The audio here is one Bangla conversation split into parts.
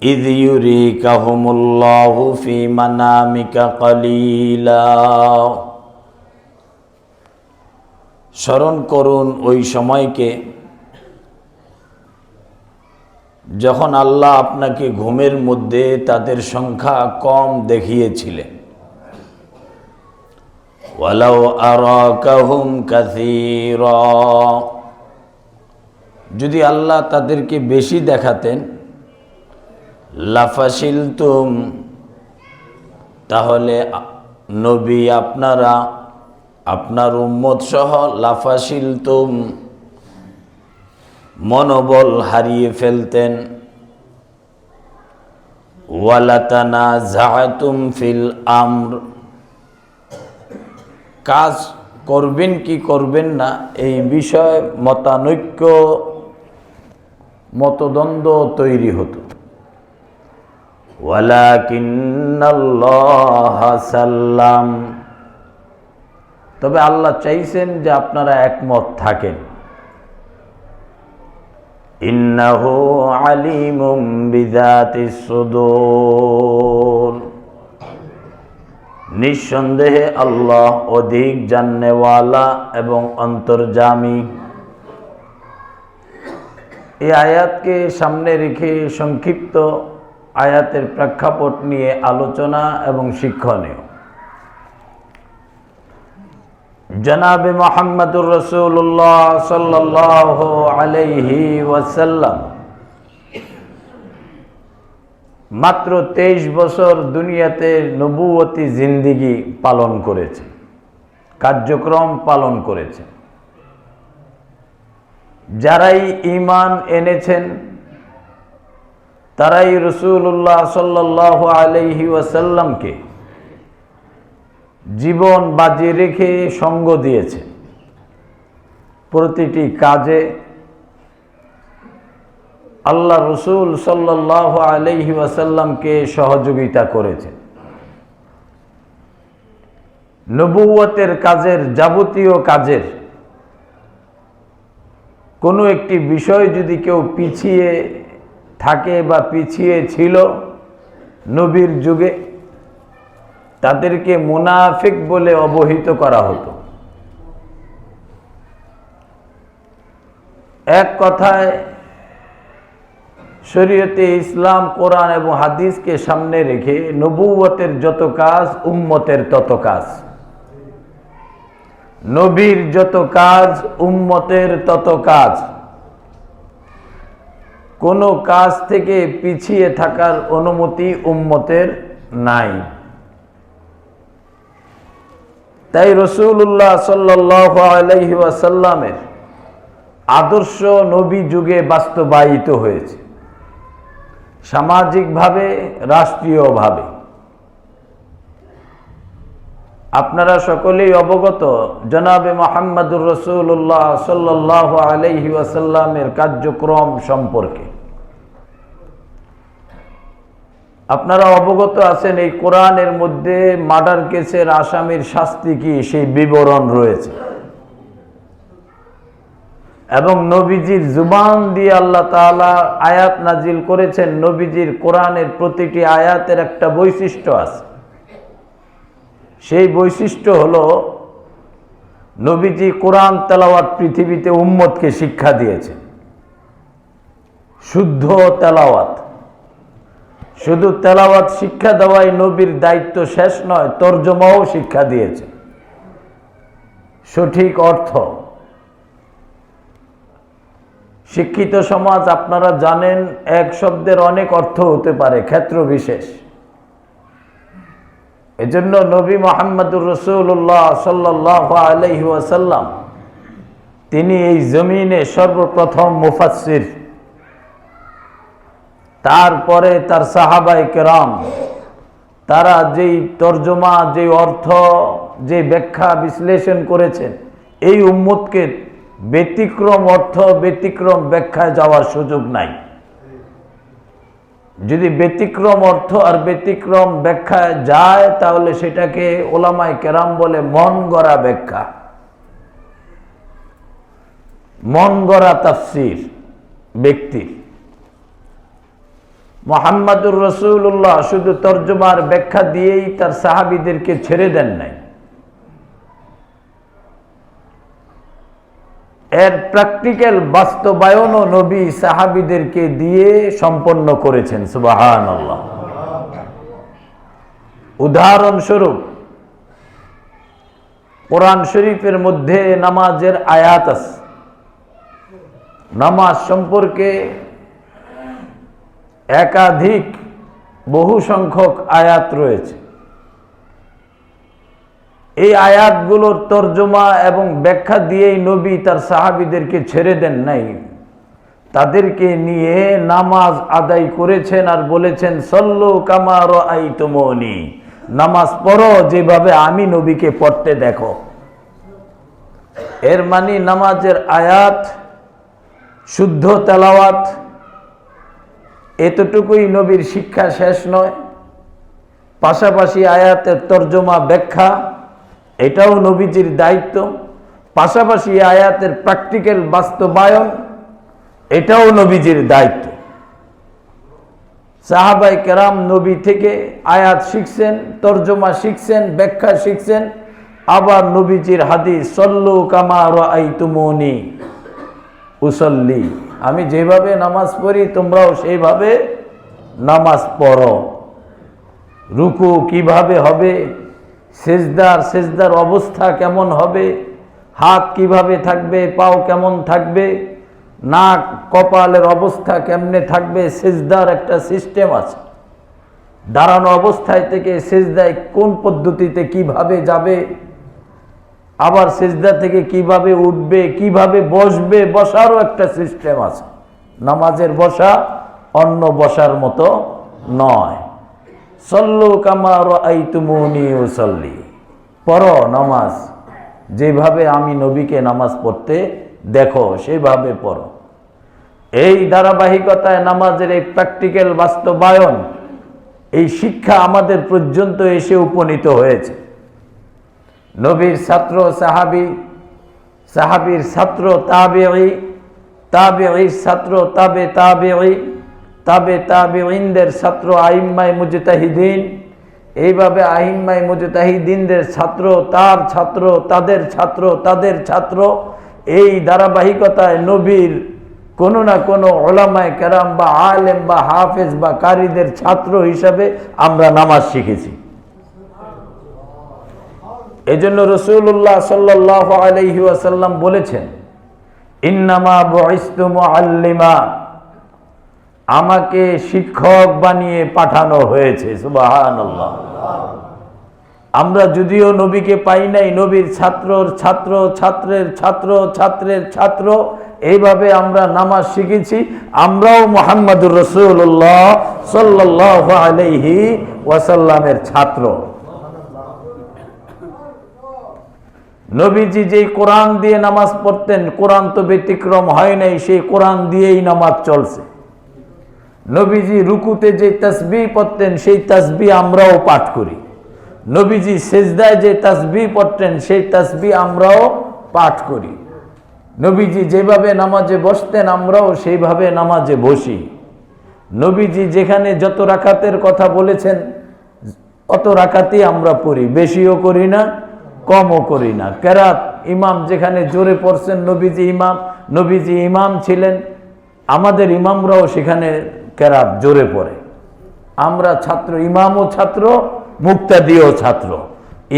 إذ يريكهم الله في منامك قليلا। স্মরণ করুন ওই সময়কে যখন আল্লাহ আপনাকে ঘুমের মধ্যে তাদের সংখ্যা কম দেখিয়েছিলেন। ওয়ালাউ আরাকাহুম কাসীরা, যদি আল্লাহ তাদেরকে বেশি দেখাতেন, লাফাশিলতুম, তাহলে নবী আপনারা আপনার উম্মত সহ লাফাশিলতুম মনোবল হারিয়ে ফেলতেন। ওয়ালাতানাযাতুম ফিল আমর, কাজ করবেন কি করবেন না এই বিষয়ে মতানৈক্য মতদ্বন্দ্ব তৈরি হতো। ওয়ালাকিন্নাল্লাহা সাল্লাম, তবে আল্লাহ চাইছেন যে আপনারা একমত থাকেন। ইন্নাহু আলিমুম বিযাতিস সুদূর, নিঃসন্দেহে আল্লাহ অধিক জাননেওয়ালা এবং অন্তর্যামী। এই আয়াতকে সামনে রেখে সংক্ষিপ্ত আয়াতের প্রেক্ষাপট নিয়ে আলোচনা এবং শিক্ষণীয়। জনাবে মুহাম্মদুর রাসূলুল্লাহ সাল্লাল্লাহু আলাইহি ওয়াসাল্লাম মাত্র 23 বছর দুনিয়াতে নবুয়তি জিন্দেগি পালন করেছে, কার্যক্রম পালন করেছে। যারাই ঈমান এনেছেন তারাই রাসূলুল্লাহ সাল্লাল্লাহু আলাইহি ওয়াসাল্লামকে জীবন বাজি রেখে সঙ্গ দিয়েছে, প্রতিটি কাজে আল্লাহ রসুল সাল্লাল্লাহু আলাইহি ওয়াসাল্লামকে সহযোগিতা করেছে। নবুয়তের কাজের, যাবতীয় কাজের কোনো একটি বিষয় যদি কেউ পিছিয়ে থাকে বা পিছিয়ে ছিল নবীর যুগে, তাদেরকে মুনাফিক বলে অবহিত করা হতো। এক কথায় শরীয়তে ইসলাম, কোরআন এবং হাদিসকে সামনে রেখে নবুয়তের যত কাজ উম্মতের তত কাজ, নবীর যত কাজ উম্মতের তত কাজ। কোনো কাজ থেকে পিছিয়ে থাকার অনুমতি উম্মতের নাই। তাই রাসূলুল্লাহ সাল্লাল্লাহু আলাইহি ওয়াসাল্লামের আদর্শ নবী যুগে বাস্তবায়িত হয়েছে, সামাজিকভাবে, রাষ্ট্রীয়ভাবে। আপনারা সকলেই অবগত জনাবে মুহাম্মদুর রাসূলুল্লাহ সাল্লাল্লাহু আলাইহি ওয়াসাল্লামের কার্যক্রম সম্পর্কে। আপনারা অবগত আছেন এই কোরআনের মধ্যে মার্ডার কেসের আসামির শাস্তি কি সেই বিবরণ রয়েছে, এবং নবীজির জুবান দিয়ে আল্লাহ তাআলা আয়াত নাজিল করেছেন। নবীজির কোরআনের প্রতিটি আয়াতের একটা বৈশিষ্ট্য আছে। সেই বৈশিষ্ট্য হলো নবীজি কোরআন তেলাওয়াত পৃথিবীতে উম্মতকে শিক্ষা দিয়েছেন। শুদ্ধ তেলাওয়াত, শুধু তেলাওয়াত শিক্ষা দেওয়াই নবীর দায়িত্ব শেষ নয়, তর্জমাও শিক্ষা দিয়েছে, সঠিক অর্থ। শিক্ষিত সমাজ আপনারা জানেন এক শব্দের অনেক অর্থ হতে পারে, ক্ষেত্র বিশেষ। এজন্য নবী মুহাম্মদুর রাসূলুল্লাহ সাল্লাল্লাহু আলাইহি ওয়াসাল্লাম তিনি এই জমিনে সর্বপ্রথম মুফাসসির, তারপরে তার সাহাবায়ে কেরাম, তারা যেই তর্জমা, যেই অর্থ, যে ব্যাখ্যা বিশ্লেষণ করেছেন, এই উম্মতকে ব্যতিক্রম অর্থ, ব্যতিক্রম ব্যাখ্যায় যাওয়ার সুযোগ নাই। যদি ব্যতিক্রম অর্থ আর ব্যতিক্রম ব্যাখ্যায় যায় তাহলে সেটাকে ওলামায়ে কেরাম বলে মন গড়া ব্যাখ্যা, মন গড়া তাফসীর ব্যক্তির। মুহাম্মাদুর রাসূলুল্লাহ শুধু তর্জমার ব্যাখ্যা দিয়েই তার সাহাবীদেরকে ছেড়ে দেন নাই, এর প্র্যাকটিক্যাল বাস্তবায়নও নবী সাহাবীদেরকে দিয়ে সম্পন্ন করেছেন। সুবহানাল্লাহ। উদাহরণস্বরূপ কোরআন শরীফের মধ্যে নামাজের আয়াত আছে, নামাজ সম্পর্কে একাধিক বহু সংখ্যক আয়াত রয়েছে। এই আয়াতগুলোর তর্জমা এবং ব্যাখ্যা দিয়েই নবী তার সাহাবীদেরকে ছেড়ে দেন নাই, তাদেরকে নিয়ে নামাজ আদায় করেছেন আর বলেছেন সল্লু কামা রাআইতুমুনি, নামাজ পড়ো যেভাবে আমি নবীকে পড়তে দেখো। এর মানে নামাজের আয়াত, শুদ্ধ তেলাওয়াত, এতটুকুই নবীর শিক্ষা শেষ নয়, পাশাপাশি আয়াতের তর্জমা ব্যাখ্যা এটাও নবীজির দায়িত্ব, পাশাপাশি আয়াতের প্র্যাকটিক্যাল বাস্তবায়ন এটাও নবীজির দায়িত্ব। সাহাবায়ে কেরাম নবী থেকে আয়াত শিখছেন, তর্জমা শিখছেন, ব্যাখ্যা শিখছেন, আবার নবীজির হাদিস সল্লু কামা রাআইতুমুনি উসল্লি, আমি যেভাবে নামাজ পড়ি তোমরাও সেইভাবে নামাজ পড়ো। রুকু কিভাবে হবে, সেজদার অবস্থা কেমন হবে, হাত কিভাবে থাকবে, পাও কেমন থাকবে, নাক কপালের অবস্থা কেমনে থাকবে, সেজদার একটা সিস্টেম আছে। দাঁড়ানো অবস্থায় থেকে সেজদায় কোন পদ্ধতিতে কিভাবে যাবে, আবার সেজদা থেকে কিভাবে উঠবে, কিভাবে বসবে, বসারও একটা সিস্টেম আছে। নামাজের বসা অন্য বসার মতো নয়। সল্লু কামা রাআইতুমুনি উসাল্লি, পড়ো নামাজ যেভাবে আমি নবীকে নামাজ পড়তে দেখো সেভাবে পড়ো। এই ধারাবাহিকতায় নামাজের এই প্র্যাকটিক্যাল বাস্তবায়ন, এই শিক্ষা আমাদের পর্যন্ত এসে উপনীত হয়েছে। নবীর ছাত্র সাহাবী, সাহাবীর ছাত্র তাবেঈ, তাবেঈর ছাত্র তাবে তাবেঈ, তাবে তাবেঈনদের ছাত্র আইম্মায়ে মুজতাহিদিন, এইভাবে আইম্মায়ে মুজতাহিদিনদের ছাত্র, তার ছাত্র, তাদের ছাত্র, তাদের ছাত্র, এই ধারাবাহিকতায় নবীর কোনো না কোনো উলামায়ে কেরাম বা আলেম বা হাফেজ বা কারীদের ছাত্র হিসাবে আমরা নামাজ শিখেছি। এজন্য রাসূলুল্লাহ সাল্লাল্লাহু আলাইহি ওয়াসাল্লাম বলেছেন, ইন্নামা বুইসতু মুআল্লিমা, আমাকে শিক্ষক বানিয়ে পাঠানো হয়েছে। সুবহানাল্লাহ। আমরা যদিও নবীকে পাই নাই, নবীর ছাত্রর ছাত্র, ছাত্রের ছাত্র, ছাত্রের ছাত্র, এইভাবে আমরা নামাজ শিখেছি। আমরাও মুহাম্মদুর রাসূলুল্লাহ সাল্লাল্লাহু আলাইহি ওয়াসাল্লামের ছাত্র। নবীজি যেই কোরআন দিয়ে নামাজ পড়তেন, কোরআন তো ব্যতিক্রম হয় নাই, সেই কোরআন দিয়েই নামাজ চলছে। নবীজি রুকুতে যে তাসবিহ পড়তেন সেই তাসবিহ আমরাও পাঠ করি। নবীজি সেজদায় যে তাসবিহ পড়তেন সেই তাসবিহ আমরাও পাঠ করি। নবীজি যেভাবে নামাজে বসতেন আমরাও সেইভাবে নামাজে বসি। নবীজি যেখানে যত রাকাতের কথা বলেছেন অত রাকাতই আমরা পড়ি, বেশিও করি না, কমও করি না। কেরাত ইমাম যেখানে জোরে পড়ছেন, নবীজি ইমাম ছিলেন, আমাদের ইমামরাও সেখানে কেরাত জোরে পড়ে। আমরা ছাত্র, ইমামও ছাত্র, মুক্তাদিও ছাত্র,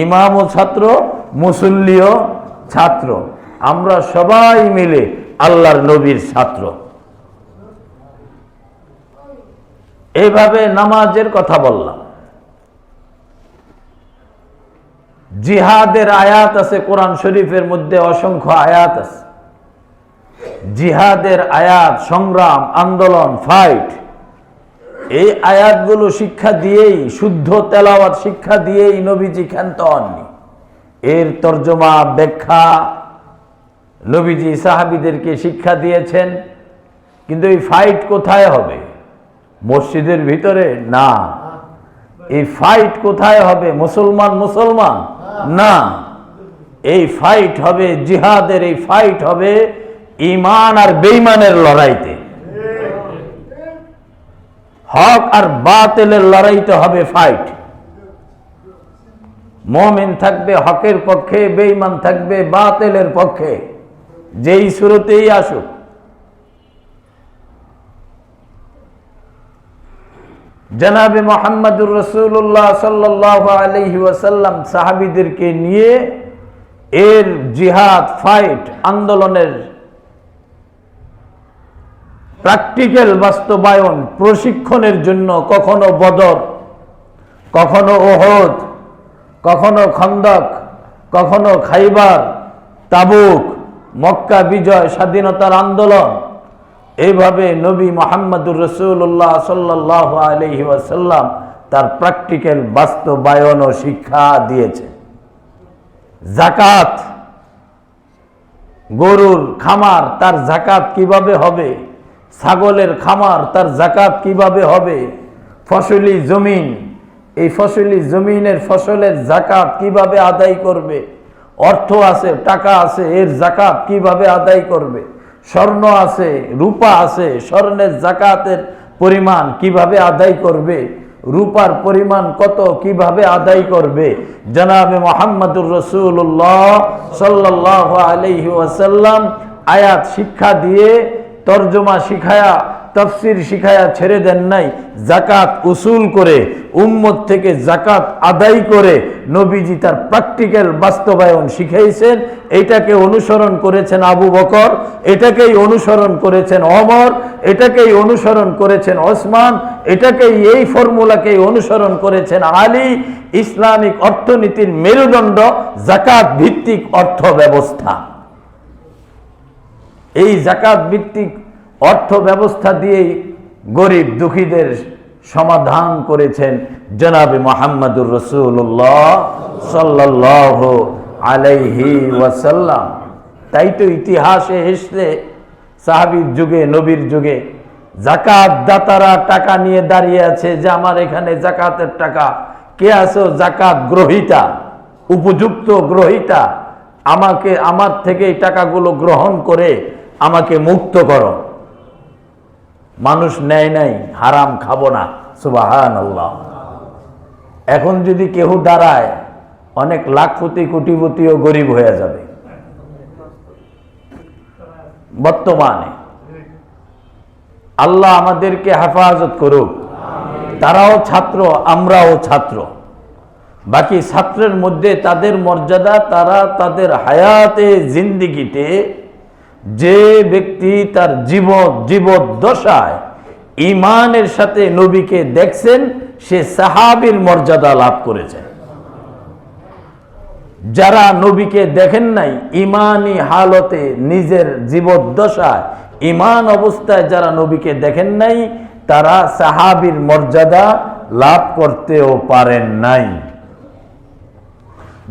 ইমামও ছাত্র, মুসল্লিও ছাত্র, আমরা সবাই মিলে আল্লাহর নবীর ছাত্র। এইভাবে নামাজের কথা বললাম। জিহাদের আয়াত আছে কোরআন শরীফের মধ্যে, অসংখ্য আয়াত আছে। জিহাদের আয়াত, সংগ্রাম, আন্দোলন, ফাইট, এই আয়াতগুলো শিক্ষা দিয়েই, শুদ্ধ তেলাওয়াত শিক্ষা দিয়েই নবীজি ক্ষান্ত হননি। এর তর্জমা ব্যাখ্যা নবীজি সাহাবীদেরকে শিক্ষা দিয়েছেন। কিন্তু এই ফাইট কোথায় হবে? মসজিদের ভিতরে না। এই ফাইট কোথায় হবে? মুসলমান না, এই ফাইট হবে, জিহাদের এই ফাইট হবে ঈমান আর বেঈমানের লড়াইতে। হক আর বাতিলের লড়াইতে হবে ফাইট। মুমিন থাকবে হকের পক্ষে, বেঈমান থাকবে বাতিলের পক্ষে, যেই শুরুতেই আসুক। জনাবে মুহাম্মদুর রাসূলুল্লাহ সাল্লাল্লাহু আলাইহি ওয়াসাল্লাম সাহাবীদেরকে নিয়ে এর জিহাদ, ফাইট, আন্দোলনের প্র্যাকটিক্যাল বাস্তবায়ন, প্রশিক্ষণের জন্য কখনো বদর, কখনো ওহদ, কখনো খন্দক, কখনো খাইবার, তাবুক, মক্কা বিজয়, স্বাধীনতার আন্দোলন, এইভাবে নবী মুহাম্মদুর রাসূলুল্লাহ সাল্লাল্লাহু আলাইহি ওয়াসাল্লাম তার প্র্যাকটিক্যাল বাস্তবায়ন ও শিক্ষা দিয়েছে। যাকাত, গরুর খামার তার যাকাত কিভাবে হবে, ছাগলের খামার তার যাকাত কিভাবে হবে, ফসলি জমিন, এই ফসলি জমিনের ফসলের যাকাত কিভাবে আদায় করবে, অর্থ আছে, টাকা আছে, এর যাকাত কিভাবে আদায় করবে, স্বর্ণ আছে, রূপা আছে, স্বর্ণের যাকাতের পরিমাণ কিভাবে আদায় করবে, রূপার পরিমাণ কত কিভাবে আদায় করবে, জনাবে মুহাম্মদুর রাসূলুল্লাহ সাল্লাল্লাহু আলাইহি ওয়াসাল্লাম আয়াত শিক্ষা দিয়ে, তরজমা শিখায়া, তাফসীর শিখায়া ছেড়ে দেন নাই। যাকাত উসুল করে, উম্মত থেকে যাকাত আদায় করে নবীজি তার প্র্যাকটিক্যাল বাস্তবায়ন শিখাইছেন। এটাকে অনুসরণ করেছেন আবু বকর, এটাকেই অনুসরণ করেছেন ওমর, এটাকেই অনুসরণ করেছেন ওসমান, এটাকেই, এই ফর্মুলাকেই অনুসরণ করেছেন আলী। ইসলামিক অর্থনীতির মেরুদণ্ড যাকাত ভিত্তিক অর্থ ব্যবস্থা। এই যাকাত ভিত্তিক অর্থ ব্যবস্থা দিয়েই গরিব দুঃখীদের সমাধান করেছেন জনাবে মুহাম্মদুর রাসূলুল্লাহ সাল্লাল্লাহু আলাইহি ওয়াসাল্লাম। তাই তো ইতিহাসে এসে সাহাবীর যুগে, নবীর যুগে যাকাত দাতারা টাকা নিয়ে দাঁড়িয়ে আছে যে আমার এখানে যাকাতের টাকা, কে আছো যাকাত গ্রহীতা, উপযুক্ত গ্রহীতা, আমাকে, আমার থেকে এই টাকাগুলো গ্রহণ করে আমাকে মুক্ত করো। মানুষ নেয় নাই, হারাম খাবো না, সুবহানাল্লাহ। এখন যদি কেউ দাঁড়ায়, অনেক লাখপতি কোটিপতিও গরিব হয়ে যাবে বর্তমানে। আল্লাহ আমাদেরকে হেফাজত করুক। তারাও ছাত্র, আমরাও ছাত্র। বাকি ছাত্রের মধ্যে তাদের মর্যাদা, তারা তাদের হায়াতে, জিন্দিগিতে যে ব্যক্তি তার জীবদ্দশায় ঈমানের সাথে নবীকে দেখছেন, সে সাহাবীর মর্যাদা লাভ করেছেন। যারা নবীকে দেখেন নাই, ঈমানি হালতে, নিজের জীবদ্দশায় ঈমান অবস্থায় যারা নবীকে দেখেন নাই, তারা সাহাবীর মর্যাদা লাভ করতেও পারেন নাই।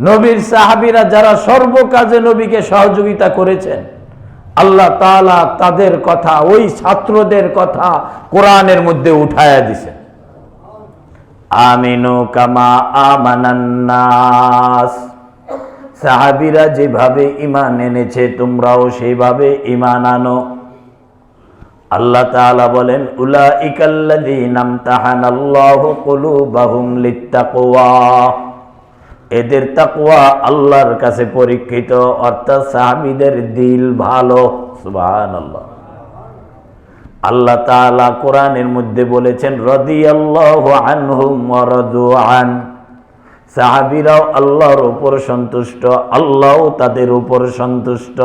নবীর সাহাবীরা যারা সর্বকাজে নবীকে সহযোগিতা করেছেন, আল্লাহ তাআলা তাদের কথা, ওই ছাত্রদের কথা কোরআনের মধ্যে উঠায়া দিছেন। আমিনু কামা আমানান নাস, সাহাবীরা যেভাবে ঈমান এনেছে তোমরাও সেইভাবে ঈমান আনো। আল্লাহ তাআলা বলেন, উলাইকাল্লাযীনা ইমতাহানাল্লাহু কুলুবাহুম লিত্তাকওয়া, এদের তাকওয়া আল্লাহর কাছে পরীক্ষিত, অর্থাৎ সাহাবীদের দিল ভালো। সুবহানাল্লাহ। আল্লাহ তাআলা কোরআনের মধ্যে বলেছেন, রাদিয়াল্লাহু আনহুম ওয়া রাদু আন, সাহাবীরাও আল্লাহর উপর সন্তুষ্ট, আল্লাহও তাদের উপর সন্তুষ্ট।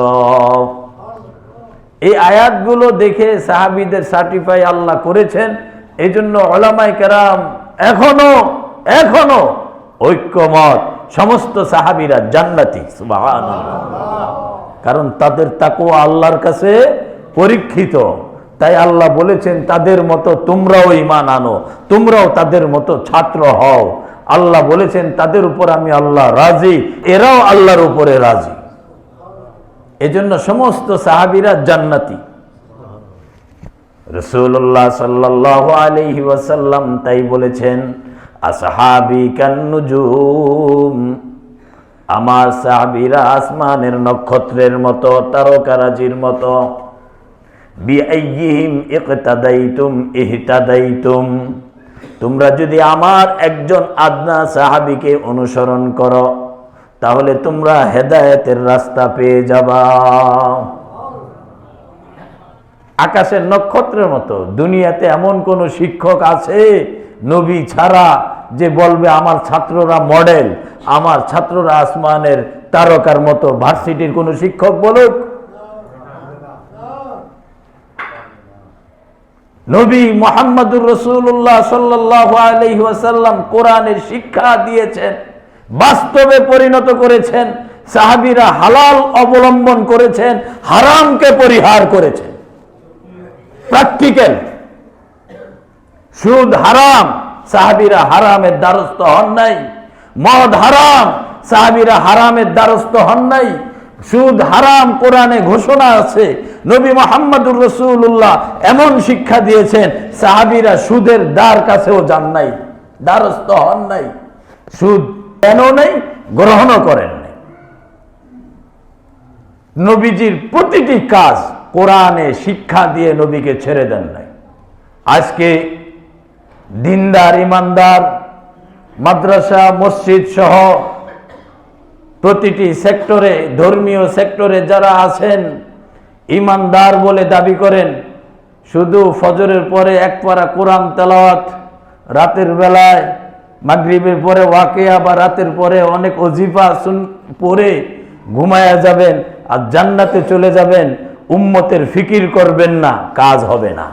এই আয়াতগুলো দেখে সাহাবীদের সার্টিফাই আল্লাহ করেছেন। এই জন্য উলামায়ে কেরাম এখনো ঐক্যমত, সমস্ত সাহাবীরা জান্নাতি। সুবহানাল্লাহ। কারণ তাদের তাকওয়া আল্লাহর কাছে পরীক্ষিত। তাই আল্লাহ বলেছেন, তাদের মতো তোমরাও ঈমান আনো, তোমরাও তাদের মতো ছাত্র হও। আল্লাহ বলেছেন, তাদের উপর আমি আল্লাহ রাজি, এরাও আল্লাহর উপরে রাজি। এজন্য সমস্ত সাহাবীরা জান্নাতি। রাসূলুল্লাহ সাল্লাল্লাহু আলাইহি ওয়াসাল্লাম তাই বলেছেন, আসহাবি কান্নুজুম, আমার সাহাবীরা আসমানের নক্ষত্রের মতো, তারকারাজির মতো। বিআইয়িহিম ইকতাদাইতুম ইহতাদাইতুম, তোমরা যদি আমার একজন আদনা সাহাবীকে অনুসরণ করো তাহলে তোমরা হেদায়েতের রাস্তা পেয়ে যাবা। আকাশের নক্ষত্রের মতো দুনিয়াতে এমন কোন শিক্ষক আছে নবী ছাড়া যে বলবে আমার ছাত্ররা মডেল, আমার ছাত্ররা আসমানের তারকার মতো? ভার্সিটির কোন শিক্ষক বলুক? নবী মুহাম্মদুর রাসূলুল্লাহ সাল্লাল্লাহু আলাইহি ওয়াসাল্লাম কোরআনের শিক্ষা দিয়েছেন, বাস্তবে পরিণত করেছেন। সাহাবীরা হালাল অবলম্বন করেছেন, হারামকে পরিহার করেছেন। প্র্যাকটিক্যাল। সুদ হারাম, সাহাবীরা হারামের দ্বারস্থ হন নাই। মদ হারাম, সাহাবীরা হারামের দ্বারস্থ হন নাই। সুদ হারাম কোরআনে ঘোষণা আছে। নবী মুহাম্মদুর রাসূলুল্লাহ এমন শিক্ষা দিয়েছেন, সাহাবীরা সুদের দ্বার কাছেও যান নাই, দ্বারস্থ হন নাই। সুদ কেন নেই? গ্রহণও করেন নাই। নবীজির প্রতিটি কাজ কোরআনে শিক্ষা দিয়ে নবীকে ছেড়ে দেন নাই। আজকে দিনদার ইমানদার মাদ্রাসা মসজিদ সহ প্রতিটি সেক্টরে, ধর্মীয় সেক্টরে যারা আছেন, ইমানদার বলে দাবি করেন, শুধু ফজরের পরে এক পারা কোরআন তেলাওয়াত, রাতের বেলায় মাগরিবের পরে ওয়াকিয়া বা রাতের পরে অনেক ওজিফা পড়ে ঘুমায়া যাবেন আর জান্নাতে চলে যাবেন, উম্মতের ফিকির করবেন না, কাজ হবে না।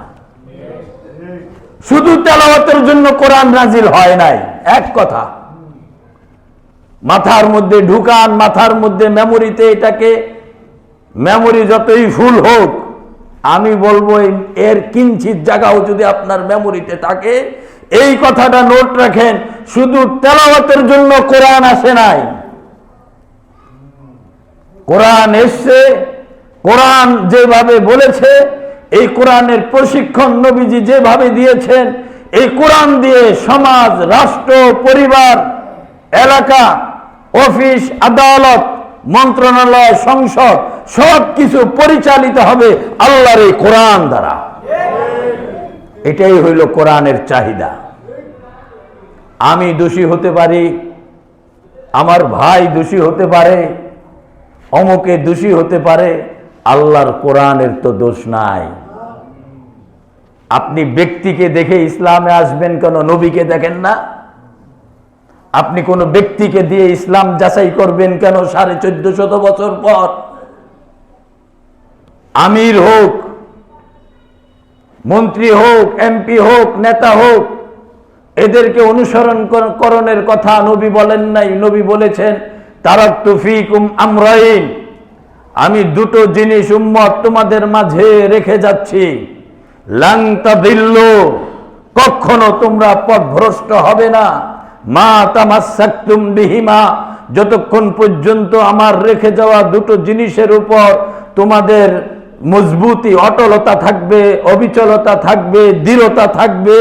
শুধু তেলাওয়াতের জন্য কোরআন নাজিল হয় নাই, এক কথা। মাথার মধ্যে ঢুকান, মাথার মধ্যে মেমোরিতে এটাকে, মেমোরি যতই ফুল হোক, আমি বলবো এর কিঞ্চিত জায়গাও যদি আপনার মেমোরিতে থাকে, এই কথাটা নোট রাখেন, শুধু তেলাওয়াতের জন্য কোরআন আসে নাই। কোরআন এসছে, কোরআন যেভাবে বলেছে, এই কোরআনের প্রশিক্ষণ নবীজি যেভাবে দিয়েছেন, এই কোরআন দিয়ে সমাজ, রাষ্ট্র, পরিবার, এলাকা, অফিস, আদালত, মন্ত্রণালয়, সংসদ সব কিছু পরিচালিত হবে আল্লাহর এই কোরআন দ্বারা। এটাই হইল কোরআনের চাহিদা। আমি দোষী হতে পারি, আমার ভাই দোষী হতে পারে, অমুকে দোষী হতে পারে, আল্লাহর কোরআনের তো দোষ নাই। আপনি ব্যক্তিকে দেখে ইসলামে আসবেন কেন? নবীকে দেখেন না? আপনি কোন ব্যক্তিকে দিয়ে ইসলাম যাচাই করবেন কেন 1450 বছর পর? আমির হোক, মন্ত্রী হোক, এমপি হোক, নেতা হোক, এদেরকে অনুসরণ করণের কথা নবী বলেন নাই। নবী বলেছেন, তারাকতু ফীকুম আমরাইন, আমি দুটো জিনিস উম্মত তোমাদের মাঝে রেখে যাচ্ছি, লান তাদিল্লু, কখনো তোমরা পথভ্রষ্ট হবে না, মা তামাসসাকতুম বিহিমা, যতক্ষণ পর্যন্ত আমার রেখে যাওয়া দুটো জিনিসের উপর তোমাদের মজবুতি, অটলতা থাকবে, অবিচলতা থাকবে, দৃঢ়তা থাকবে,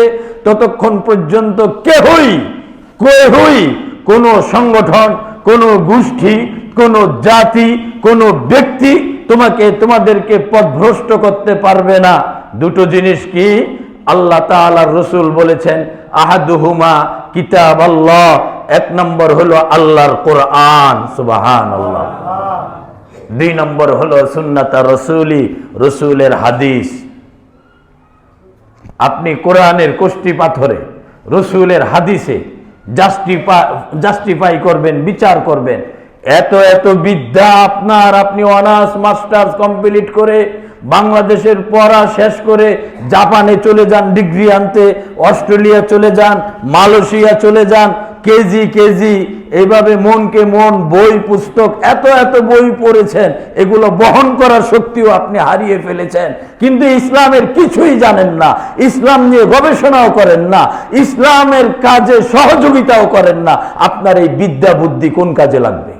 ততক্ষণ পর্যন্ত কেহই কোন সংগঠন, কোন গোষ্ঠী, কোন জাতি, কোন ব্যক্তি তোমাদেরকে পথভ্রষ্ট করতে পারবে না। দুটো জিনিস কি? আল্লাহ তাআলার রাসূল বলেছেন, আহাদুহুমা কিতাব আল্লাহ, এক নম্বর হলো আল্লাহর কোরআন, সুবহানাল্লাহ। দুই নম্বর হলো সুন্নাত রাসূলি, রাসূলের হাদিস। আপনি কোরআনের কষ্টি পাথরে, রাসূলের হাদিসে জাস্টিফাই করবেন, বিচার করবেন। এত এত বিদ্যা আপনার, আপনি অনার্স মাস্টার্স কমপ্লিট করে বাংলাদেশের পড়া শেষ করে জাপানে চলে যান ডিগ্রি আনতে, অস্ট্রেলিয়া চলে যান, মালয়েশিয়া চলে যান, কেজি এইভাবে মনকে মন, বই পুস্তক, এত এত বই পড়েছেন, এগুলো বহন করার শক্তিও আপনি হারিয়ে ফেলেছেন। কিন্তু ইসলামের কিছুই জানেন না, ইসলাম নিয়ে গবেষণাও করেন না, ইসলামের কাজে সহযোগিতাও করেন না। আপনার এই বিদ্যা বুদ্ধি কোন কাজে লাগবে?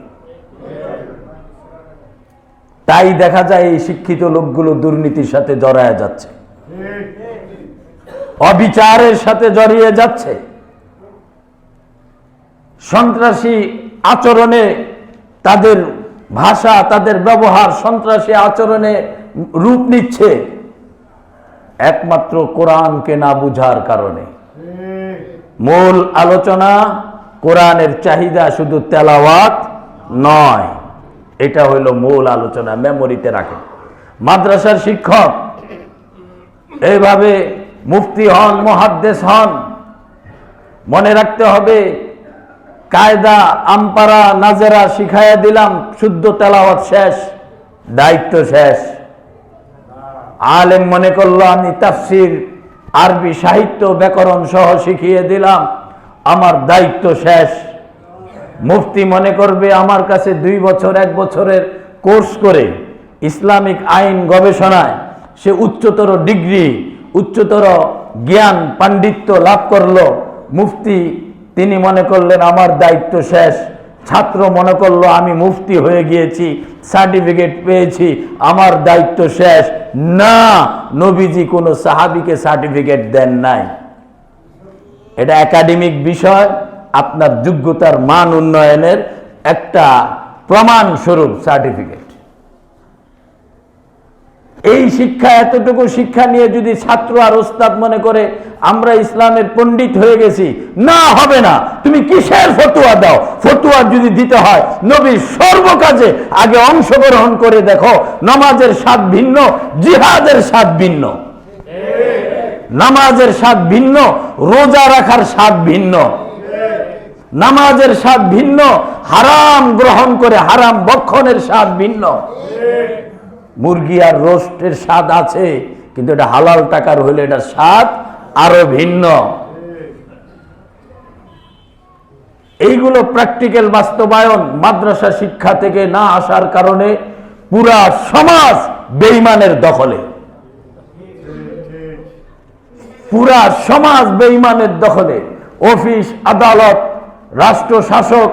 তাই দেখা যায় এই শিক্ষিত লোকগুলো দুর্নীতির সাথে জড়ায় যাচ্ছে, অবিচারের সাথে জড়িয়ে যাচ্ছে, সন্ত্রাসী আচরণে, তাদের ভাষা, তাদের ব্যবহার সন্ত্রাসী আচরণে রূপ নিচ্ছে। একমাত্র কোরআনকে না বুঝার কারণে। মূল আলোচনা কোরআনের চাহিদা শুধু তেলাওয়াত নয়, এটা হইল মূল আলোচনা, মেমোরিতে রাখেন। মাদ্রাসার শিক্ষক এইভাবে মুফতি হন, মুহাদ্দিস হন, মনে রাখতে হবে কায়দা আমপারা নাজেরা শিখাইয়া দিলাম, শুদ্ধ তেলাওয়াত শেষ, দায়িত্ব শেষ। আলেম মনে করলো আমি তাফসির আরবি সাহিত্য ব্যাকরণ সহ শিখিয়ে দিলাম, আমার দায়িত্ব শেষ। মুফতি মনে করবে আমার কাছে 2 বছর 1 বছরের কোর্স করে ইসলামিক আইন গবেষণায় সে উচ্চতর ডিগ্রি, উচ্চতর জ্ঞান পাণ্ডিত্য লাভ করলো। মুফতি তিনি মনে করলেন আমার দায়িত্ব শেষ। ছাত্র মনে করলো আমি মুফতি হয়ে গিয়েছি, সার্টিফিকেট পেয়েছি, আমার দায়িত্ব শেষ। না, নবীজি কোনো সাহাবীকে সার্টিফিকেট দেন নাই। এটা একাডেমিক বিষয়, আপনার যোগ্যতার মান উন্নয়নের একটা প্রমাণ স্বরূপ সার্টিফিকেট। এই শিক্ষা, এতটুকু শিক্ষা নিয়ে যদি ছাত্র আর ওস্তাদ মনে করে আমরা ইসলামের পণ্ডিত হয়ে গেছি, না, হবে না। তুমি কিসের ফতোয়া দাও? ফতোয়া যদি দিতে হয় নবী সর্বকাজে আগে অংশগ্রহণ করে দেখো। নামাজের স্বাদ ভিন্ন, জিহাদের স্বাদ ভিন্ন। নামাজের স্বাদ ভিন্ন, রোজা রাখার স্বাদ ভিন্ন। নামাজের স্বাদ ভিন্ন, হারাম গ্রহণ করে হারাম ভক্ষণের স্বাদ ভিন্ন। মুরগি আর রোস্টের স্বাদ আছে, কিন্তু এটা হালাল টাকার হইলে এটা স্বাদ আরো ভিন্ন। এইগুলো প্র্যাকটিক্যাল বাস্তবায়ন মাদ্রাসা শিক্ষা থেকে না আসার কারণে পুরা সমাজ বেঈমানের দখলে। পুরা সমাজ বেঈমানের দখলে। অফিস আদালত রাষ্ট্র শাসক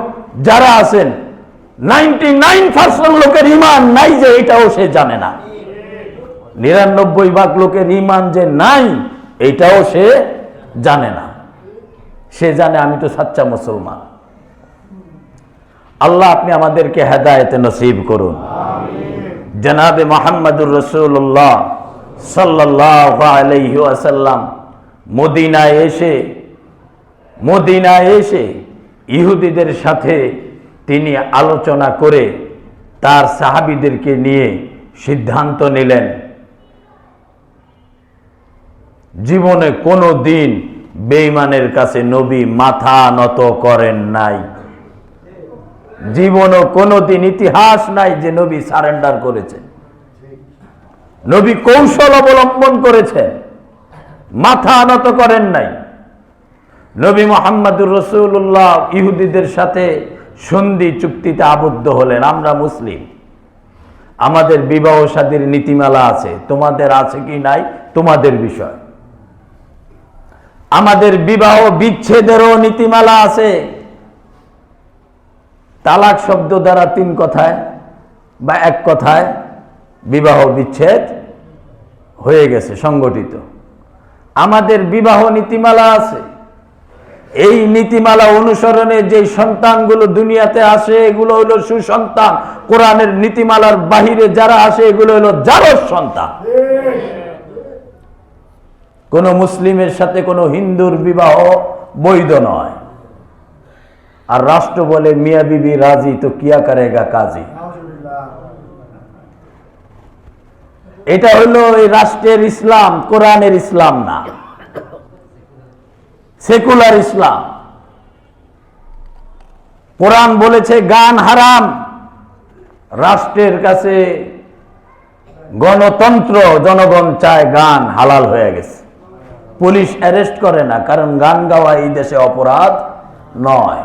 যারা আছেন 99% লোকের ঈমান নাই যে এটাও সে জানে না। 99% লোকের ঈমান যে নাই এটাও সে জানে না। সে জানে আমি তো সাচ্চা মুসলমান। আল্লাহ আপনি আমাদেরকে হেদায়েতে নসিব করুন। জনাবে মুহাম্মদুর রাসূলুল্লাহ সাল্লাল্লাহু আলাইহি ওয়াসাল্লাম মদিনায় এসে ইহুদিদের সাথে তিনি আলোচনা করে তার সাহাবীদেরকে নিয়ে সিদ্ধান্ত নিলেন জীবনে কোনো দিন বেঈমানের কাছে নবী মাথা নত করেন নাই। জীবনে কোনো দিন ইতিহাস নাই যে নবী সারেন্ডার করেছেন। নবী কৌশল অবলম্বন করেছেন, মাথা নত করেন নাই। নবী মুহাম্মদুর রাসূলুল্লাহ ইহুদিদের সাথে সন্ধি চুক্তিতে আবদ্ধ হলেন। আমরা মুসলিম, আমাদের বিবাহ শাদীর নীতিমালা আছে, তোমাদের আছে কি নাই তোমাদের বিষয়। আমাদের বিবাহ বিচ্ছেদেরও নীতিমালা আছে। তালাক শব্দ দ্বারা 3 কথায় বা 1 কথায় বিবাহ বিচ্ছেদ হয়ে গেছে সংগঠিত। আমাদের বিবাহ নীতিমালা আছে। এই নীতিমালা অনুসরণে যে সন্তানগুলো দুনিয়াতে আসে এগুলো হলো সুসন্তান। কোরআনের নীতিমালার বাহিরে যারা আসে এগুলো হলো জারজ সন্তান। কোন মুসলিমের সাথে কোন হিন্দুর বিবাহ বৈধ নয়। আর রাষ্ট্র বলে মিয়া বিবি রাজি তো কিয়া করেগা কাজী। এটা হলো এই রাষ্ট্রের ইসলাম, কোরআনের ইসলাম না, সেকুলার ইসলাম। কোরআন বলেছে গান হারাম। রাষ্ট্রের কাছে গণতন্ত্র, জনগণ চায় গান হালাল হয়ে গেছে। পুলিশ অ্যারেস্ট করে না, কারণ গান গাওয়া এই দেশে অপরাধ নয়।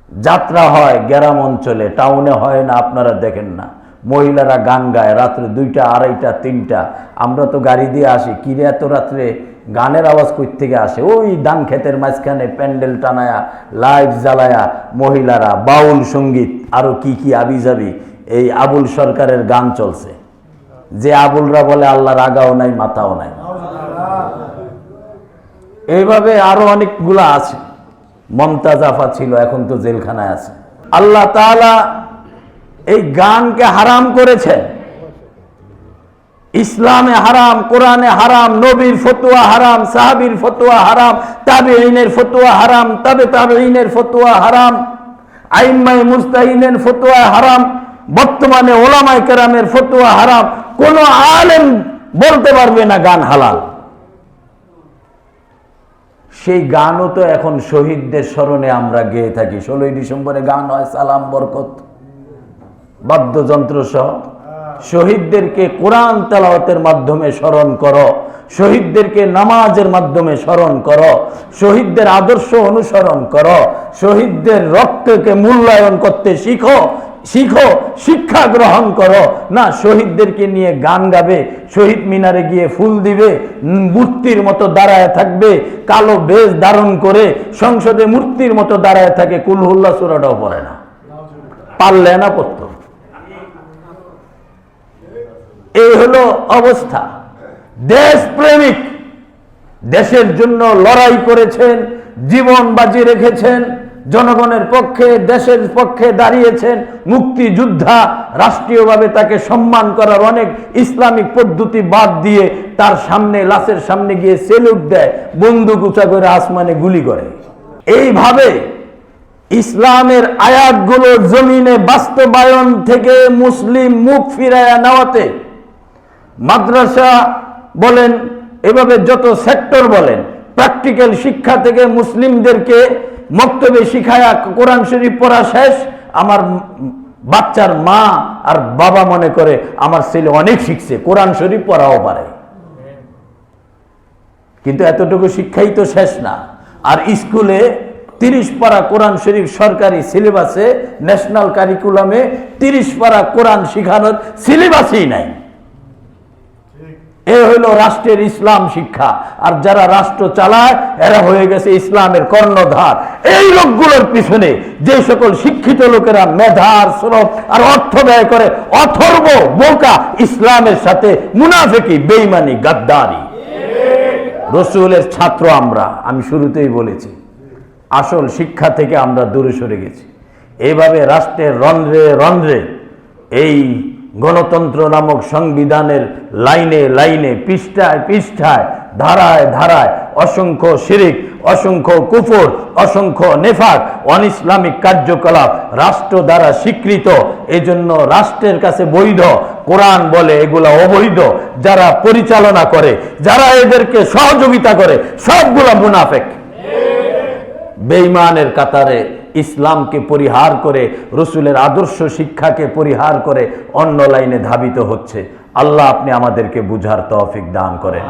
যাত্রা হয় গ্রাম অঞ্চলে, টাউনে হয় না, আপনারা দেখেন না। মহিলারা গান গায় রাত্রে 2টা, 2:30, 3টা। আমরা তো গাড়ি দিয়ে আসি, কিরে এত রাত্রে গানের আওয়াজ কই থেকে আসে? ওই ধান ক্ষেতের মাঝখানে প্যান্ডেল টানায়া লাইট জ্বালায়া মহিলারা বাউল সঙ্গীত আরো কি কি আবিজাবি এই আবুল সরকারের গান চলছে, যে আবুলরা বলে আল্লাহর আগাও নাই মাথাও নাই। এইভাবে আরো অনেকগুলা আছে। মমতাজ আফা ছিল, এখন তো জেলখানায় আছে। আল্লাহ তাআলা এই গানকে হারাম করেছেন। ইসলামে হারাম, কোরআনে হারাম, নবীর ফতোয়া হারাম, সাহাবীর ফতোয়া হারাম, তাবেঈনের ফতোয়া হারাম, তাবেঈনের ফতোয়া হারাম, আইম্মায়ে মুজতাহিদের ফতোয়া হারাম, বর্তমানে ওলামায়ে কেরামের ফতোয়া হারাম। কোন আলেম বলতে পারবে না গান হালাল। সেই গানও তো এখন শহীদদের স্মরণে আমরা গেয়ে থাকি। 16ই ডিসেম্বরে গান হয় সালাম বরকত, বাদ্যযন্ত্র সহ। শহীদদেরকে কোরআন তেলাওয়াতের মাধ্যমে স্মরণ করো, শহীদদেরকে নামাজের মাধ্যমে স্মরণ করো, শহীদদের আদর্শ অনুসরণ করো, শহীদদের রক্তকে মূল্যায়ন করতে শিখো, শিক্ষা গ্রহণ করো। না, শহীদদেরকে নিয়ে গান গাবে, শহীদ মিনারে গিয়ে ফুল দিবে, মূর্তির মতো দাঁড়ায় থাকবে, কালো বেশ ধারণ করে সংসদে মূর্তির মতো দাঁড়ায় থাকে, কুল হুল্লাহ সূরাটাও পড়ে না, পারলে না পড়তো। এই হলো অবস্থা। দেশপ্রেমিক, দেশের জন্য লড়াই করেছেন, জীবন বাজি রেখেছেন, জনগণের পক্ষে, দেশের পক্ষে দাঁড়িয়েছেন, মুক্তিযোদ্ধা। রাষ্ট্রীয়ভাবে তাকে সম্মান করার অনেক ইসলামিক পদ্ধতি বাদ দিয়ে তার সামনে, লাশের সামনে গিয়ে সেলুট দেয়, বন্দুক উঁচা করে আসমানে গুলি করে। এইভাবে ইসলামের আয়াতগুলো জমিনে বাস্তবায়ন থেকে মুসলিম মুখ ফিরায়া নেওয়াতে মাদ্রাসা বলেন, এভাবে যত সেক্টর বলেন, প্র্যাকটিক্যাল শিক্ষা থেকে মুসলিমদেরকে মক্তবে শিখায়া কোরআন শরীফ পড়া শেষ। আমার বাচ্চার মা আর বাবা মনে করে আমার ছেলে অনেক শিখছে, কোরআন শরীফ পড়াও পারে। কিন্তু এতটুকু শিক্ষাই তো শেষ না। আর স্কুলে 30 পারা কোরআন শরীফ সরকারি সিলেবাসে, ন্যাশনাল কারিকুলামে 30 পারা কোরআন শিখানোর সিলেবাসই নাই। এ হলো রাষ্ট্রের ইসলাম শিক্ষা। আর যারা রাষ্ট্র চালায় এরা হয়ে গেছে ইসলামের কর্ণধার। এই লোকগুলোর পিছনে যে সকল শিক্ষিত লোকেরা মেধার শ্রম আর অর্থ ব্যয় করে, অথর্ব বোকা ইসলামের সাথে মুনাফিকি, বেঈমানি, গাদ্দারি। রাসূলের ছাত্র আমরা, আমি শুরুতেই বলেছি, আসল শিক্ষা থেকে আমরা দূরে সরে গেছি। এইভাবে রাষ্ট্রের রন্ধ্রে রন্ধ্রে এই গণতন্ত্র নামক সংবিধানের লাইনে লাইনে, পৃষ্ঠায় পৃষ্ঠায়, ধারায় ধারায় অসংখ্য শিরিক, অসংখ্য কুফর, অসংখ্য নেফাক, অনইসলামিক কার্যকলাপ রাষ্ট্র দ্বারা স্বীকৃত। এজন্য রাষ্ট্রের কাছে বৈধ, কোরআন বলে এগুলা অবৈধ। যারা পরিচালনা করে, যারা এদেরকে সহযোগিতা করে, সবগুলা মুনাফিক, বেঈমানের কাতারে ইসলামকে পরিহার করে, রসুলের আদর্শ শিক্ষাকে পরিহার করে অন্য লাইনে ধাবিত হচ্ছে। আল্লাহ আপনি আমাদেরকে বুঝার তৌফিক দান করেন।